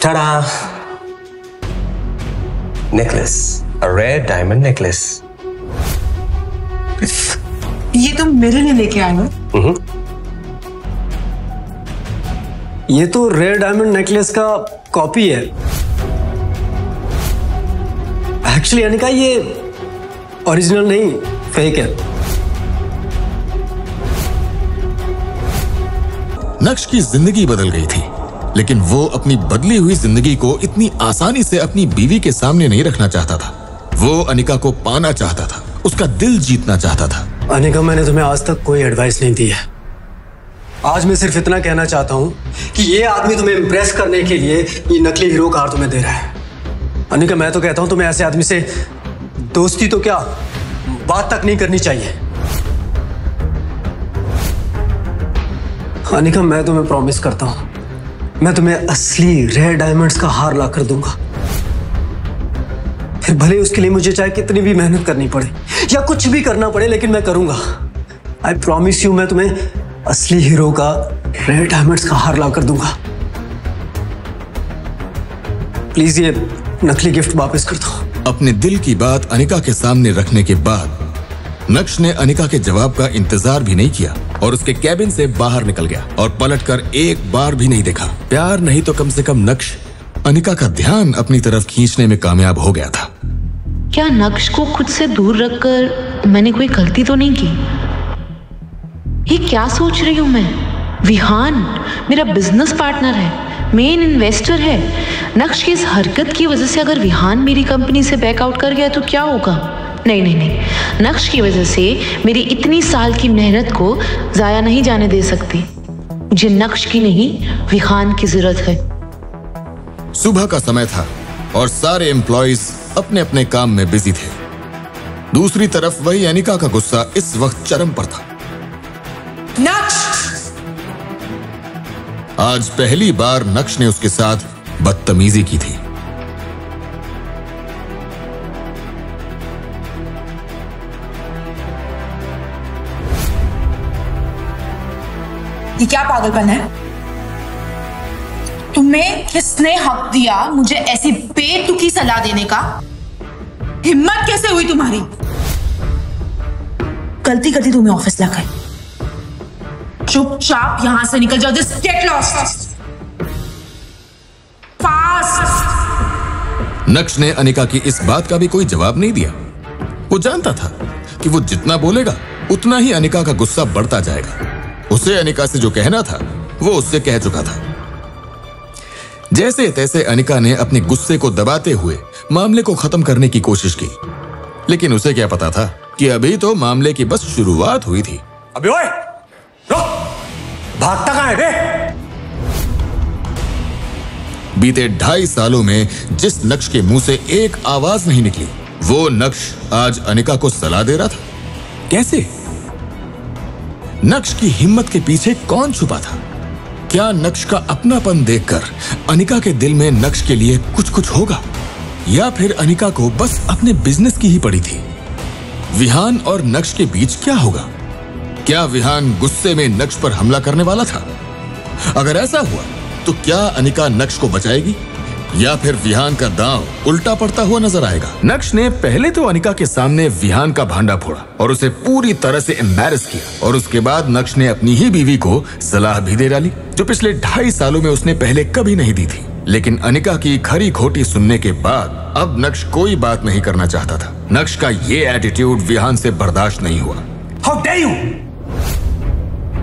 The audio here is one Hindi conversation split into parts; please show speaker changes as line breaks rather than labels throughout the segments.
Ta-da! Necklace, a rare diamond necklace.
ये तुम मेरे लिए लेके आए हो?
ये तो रेयर डायमंड नेकलेस का कॉपी है। एक्चुअली अनिका ये ओरिजिनल नहीं, फेक है।
नक्श की जिंदगी बदल गई थी, लेकिन वो अपनी बदली हुई जिंदगी को इतनी आसानी से अपनी बीवी के सामने नहीं रखना चाहता था। वो अनिका को पाना चाहता था, उसका दिल जीतना चाहता था।
अनिका, मैंने तुम्हें आज तक कोई एडवाइस नहीं दी है। आज मैं सिर्फ इतना कहना चाहता हूँ कि ये आदमी तुम्हें इम्प्रेस करने के लिए ये नकली हीरो कार तुम्हें दे रहा है। अनिका, मैं तो कहता हूँ तुम्हें ऐसे आदमी से दोस्ती तो क्या, बात तक नहीं करनी चाहिए। अनिका, मैं तुम्हें प्रॉमिस करता हूँ, मैं तुम्हें असली रेयर डायमंड्स का हार ला कर दूंगा। फिर भले उसके लिए मुझे चाहे कितनी भी मेहनत करनी पड़े या कुछ भी करना पड़े, लेकिन मैं करूंगा। आई प्रॉमिस यू, मैं तुम्हें असली हीरो का रेयर डायमंड्स का हार ला कर दूंगा। प्लीज ये नकली गिफ्ट वापस कर दो।
अपने दिल की बात अनिका के सामने रखने के बाद नक्श ने अनिका के जवाब का इंतजार भी नहीं किया और उसके कैबिन से बाहर निकल गया और पलटकर एक बार भी नहीं देखा। प्यार नहीं तो कम से कम नक्श अनिका का ध्यान अपनी तरफ खींचने में कामयाब हो गया था।
क्या नक्श को खुद से दूर रखकर मैंने कोई गलती तो नहीं की? ये क्या सोच रही हूं मैं? विहान मेरा बिजनेस पार्टनर है, मेन इन्वेस्टर है। नक्श की इस हरकत की वजह से अगर विहान मेरी कंपनी से बैकआउट कर गया तो क्या होगा? नहीं नहीं नहीं, नक्श की वजह से मेरी इतनी साल की मेहनत को जाया नहीं जाने दे सकती। मुझे नक्श की नहीं, विहान की जरूरत है।
सुबह का समय था और सारे एम्प्लॉइज अपने अपने काम में बिजी थे। दूसरी तरफ वही अनिका का गुस्सा इस वक्त चरम पर था।
नक्श!
आज पहली बार नक्श ने उसके साथ बदतमीजी की थी।
ये क्या पागलपन है? तुम्हें किसने हक दिया मुझे ऐसी बेतुकी सलाह देने का? हिम्मत कैसे हुई तुम्हारी? गलती करती तुम्हें ऑफिस ला गए। चुपचाप यहां से निकल जाओ। Just get lost fast.
नक्श ने अनिका की इस बात का भी कोई जवाब नहीं दिया। वो जानता था कि वो जितना बोलेगा उतना ही अनिका का गुस्सा बढ़ता जाएगा। उसे अनिका से जो कहना था वो उससे कह चुका था। जैसे तैसे अनिका ने अपने गुस्से को दबाते हुए मामले को खत्म करने की कोशिश की, लेकिन उसे क्या पता था कि अभी तो मामले की बस शुरुआत हुई थी।
अबे ओए, रुक! भागता कहां है बे?
बीते 2.5 सालों में जिस नक्श के मुंह से एक आवाज नहीं निकली, वो नक्श आज अनिका को सलाह दे रहा था। कैसे? नक्श की हिम्मत के पीछे कौन छुपा था? क्या नक्श का अपनापन देखकर अनिका के दिल में नक्श के लिए कुछ कुछ होगा, या फिर अनिका को बस अपने बिजनेस की ही पड़ी थी? विहान और नक्श के बीच क्या होगा? क्या विहान गुस्से में नक्श पर हमला करने वाला था? अगर ऐसा हुआ तो क्या अनिका नक्श को बचाएगी, या फिर विहान का दांव उल्टा पड़ता हुआ नजर आएगा? नक्श ने पहले तो अनिका के सामने विहान का भांडा फोड़ा और उसे पूरी तरह से एम्बैरस किया, और उसके बाद नक्श ने अपनी ही बीवी को सलाह भी दे डाली जो पिछले 2.5 सालों में उसने पहले कभी नहीं दी थी। लेकिन अनिका की खरी खोटी सुनने के बाद अब नक्श कोई बात नहीं करना चाहता था। नक्श का ये एटीट्यूड विहान से बर्दाश्त नहीं हुआ।
How dare you!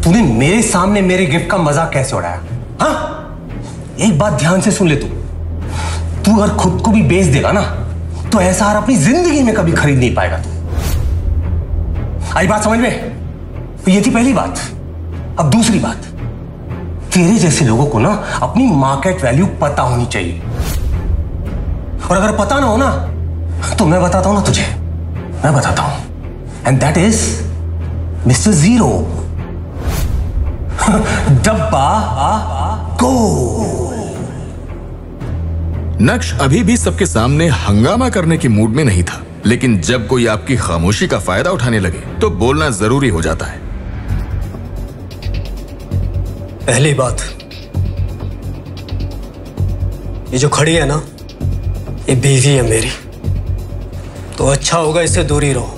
तूने मेरे सामने मेरे गिफ्ट का मजाक कैसे उड़ाया? हाँ, एक बात ध्यान से सुन ले। तू अगर खुद को भी बेच देगा ना तो ऐसा हार अपनी जिंदगी में कभी खरीद नहीं पाएगा तू। आई बात समझ में? तो ये थी पहली बात। अब दूसरी बात, तेरे जैसे लोगों को ना अपनी मार्केट वैल्यू पता होनी चाहिए, और अगर पता ना हो ना तो मैं बताता हूं ना तुझे, मैं बताता हूं। And that is mister zero. डब्बा गो।
नक्श अभी भी सबके सामने हंगामा करने के मूड में नहीं था, लेकिन जब कोई आपकी खामोशी का फायदा उठाने लगे तो बोलना जरूरी हो जाता है।
पहली बात, ये जो खड़ी है ना, ये बीवी है मेरी, तो अच्छा होगा इससे दूर ही रहो।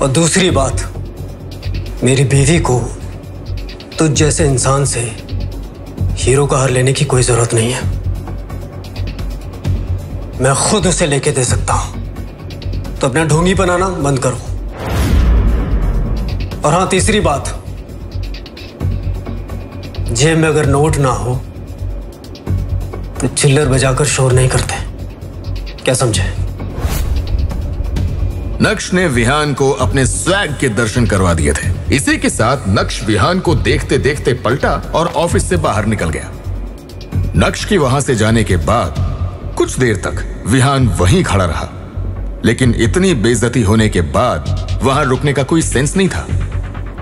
और दूसरी बात, मेरी बीवी को तुझ जैसे इंसान से हीरो का हार लेने की कोई जरूरत नहीं है। मैं खुद उसे लेके दे सकता हूं, तो अपना ढोंगी बनाना बंद करो। और हाँ, तीसरी बात, जेब में अगर नोट ना हो तो चिल्लर बजाकर शोर नहीं करते, क्या समझे?
नक्श ने विहान को अपने स्वैग के दर्शन करवा दिए थे। इसी के साथ नक्श विहान को देखते देखते पलटा और ऑफिस से बाहर निकल गया। नक्श की वहां से जाने के बाद कुछ देर तक विहान वहीं खड़ा रहा, लेकिन इतनी बेइज्जती होने के बाद वहां रुकने का कोई सेंस नहीं था।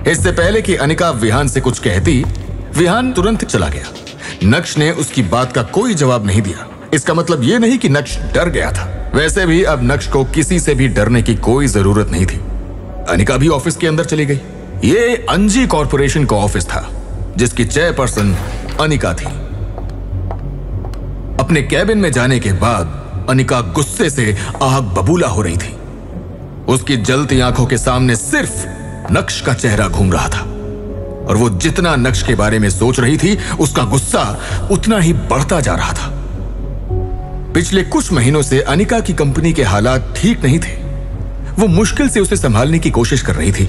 इससे पहले कि अनिका विहान से कुछ कहती, विहान तुरंत चला गया। नक्श ने उसकी बात का कोई जवाब नहीं दिया। इसका मतलब यह नहीं कि नक्श डर गया था। वैसे भी अब नक्श को किसी से भी डरने की कोई जरूरत नहीं थी। अनिका भी ऑफिस के अंदर चली गई। ये अंजी कॉर्पोरेशन का ऑफिस था, जिसकी चेयरपर्सन अनिका थी। अपने कैबिन में जाने के बाद अनिका गुस्से से आग बबूला हो रही थी। उसकी जलती आंखों के सामने सिर्फ नक्श का चेहरा घूम रहा था, और वो जितना नक्श के बारे में सोच रही थी, उसका गुस्सा उतना ही बढ़ता जा रहा था। पिछले कुछ महीनों से अनिका की कंपनी के हालात ठीक नहीं थे। वो मुश्किल से उसे संभालने की कोशिश कर रही थी।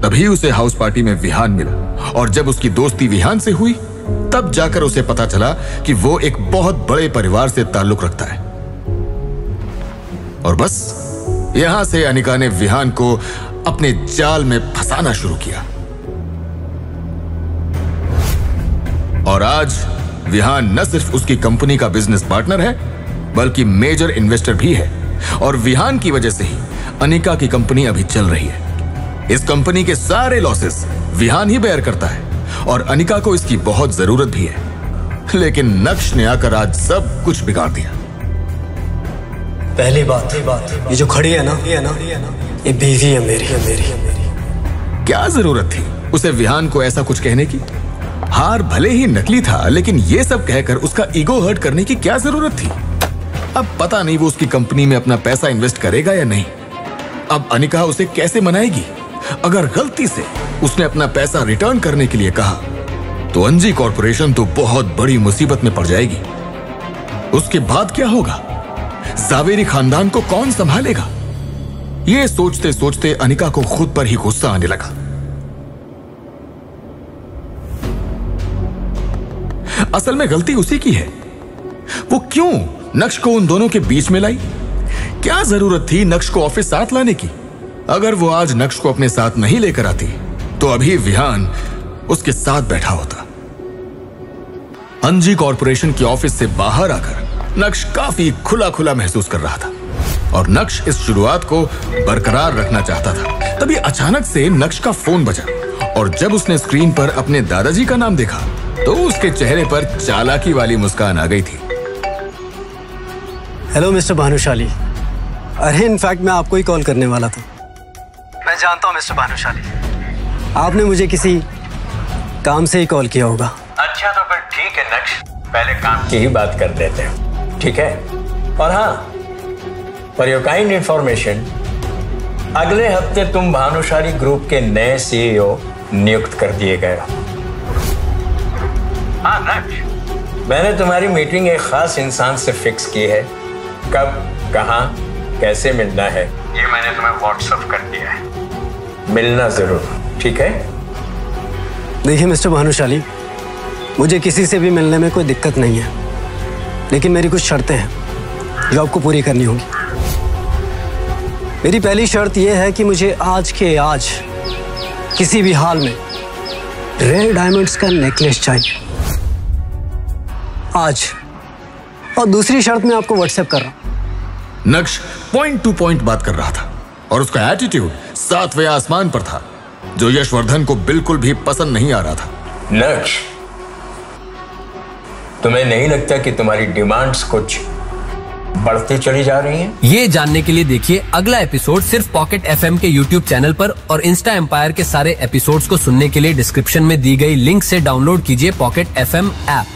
तभी उसे हाउस पार्टी में विहान मिला, और जब उसकी दोस्ती विहान से हुई, तब जाकर उसे पता चला कि वो एक बहुत बड़े परिवार से ताल्लुक रखता है। और बस यहां से अनिका ने विहान को अपने जाल में फंसाना शुरू किया। और आज विहान न सिर्फ उसकी कंपनी का बिजनेस पार्टनर है, बल्कि मेजर इन्वेस्टर भी है। और विहान की वजह से ही अनिका की कंपनी अभी चल रही है। इस कंपनी के सारे लॉसेस विहान ही बेयर करता है, और अनिका को इसकी बहुत जरूरत भी है। लेकिन नक्श ने आकर आज सब कुछ बिगाड़ दिया।
पहली बात, ये जो खड़ी है ना, ये बीवी है मेरी।
क्या जरूरत थी उसे विहान को ऐसा कुछ कहने की? हार भले ही नकली था, लेकिन ये सब कहकर उसका ईगो हर्ट करने की क्या जरूरत थी? अब पता नहीं वो उसकी कंपनी में अपना पैसा इन्वेस्ट करेगा या नहीं। अब अनिका उसे कैसे मनाएगी? अगर गलती से उसने अपना पैसा रिटर्न करने के लिए कहा, तो अंजी कॉर्पोरेशन तो बहुत बड़ी मुसीबत में पड़ जाएगी। उसके बाद क्या होगा? जावेरी खानदान को कौन संभालेगा? ये सोचते सोचते अनिका को खुद पर ही गुस्सा आने लगा। असल में गलती उसी की है। वो क्यों नक्श को उन दोनों के बीच में लाई? क्या जरूरत थी नक्श को ऑफिस साथ लाने की? अगर वो आज नक्श को अपने साथ नहीं लेकर आती, तो अभी विहान उसके साथ बैठा होता। अंजी कॉर्पोरेशन की ऑफिस से बाहर आकर नक्श काफी खुला खुला महसूस कर रहा था, और नक्श इस शुरुआत को बरकरार रखना चाहता था। तभी अचानक से नक्श का फोन बजा, और जब उसने स्क्रीन पर अपने दादाजी का नाम देखा, तो उसके चेहरे पर चालाकी वाली मुस्कान आ गई थी।
Hello mister Bhanushali. अरे इनफैक्ट मैं आपको ही कॉल करने वाला था। मैं जानता हूँ मिस्टर भानुशाली, आपने मुझे किसी काम से ही कॉल किया होगा।
अच्छा, तो फिर ठीक है नक्श, पहले काम की ही बात कर लेते हैं, ठीक है? और हाँ, फॉर योर काइंड इंफॉर्मेशन, अगले हफ्ते तुम भानुशाली ग्रुप के नए सीईओ नियुक्त कर दिए गए। हाँ नक्श, मैंने तुम्हारी मीटिंग एक खास इंसान से फिक्स की है। कब, कहाँ, कैसे मिलना है, ये मैंने तुम्हें व्हाट्सएप कर दिया है। मिलना जरूर, ठीक है?
देखिए मिस्टर भानुशाली, मुझे किसी से भी मिलने में कोई दिक्कत नहीं है, लेकिन मेरी कुछ शर्तें हैं जो आपको पूरी करनी होगी। मेरी पहली शर्त यह है कि मुझे आज के आज किसी भी हाल में रेयर डायमंड्स का नेकलेस चाहिए, आज। और दूसरी शर्त मैं आपको व्हाट्सएप कर रहा हूं।
नक्श पॉइंट टू पॉइंट बात कर रहा था, और उसका एटीट्यूड 7वें आसमान पर था, जो यशवर्धन को बिल्कुल भी पसंद नहीं आ रहा था।
नक्श, तुम्हें नहीं लगता कि तुम्हारी डिमांड्स कुछ बढ़ती चली जा रही हैं?
ये जानने के लिए देखिए अगला एपिसोड सिर्फ पॉकेट एफएम के यूट्यूब चैनल पर, और इंस्टा एम्पायर के सारे एपिसोड्स को सुनने के लिए डिस्क्रिप्शन में दी गई लिंक से डाउनलोड कीजिए पॉकेट एफएम ऐप।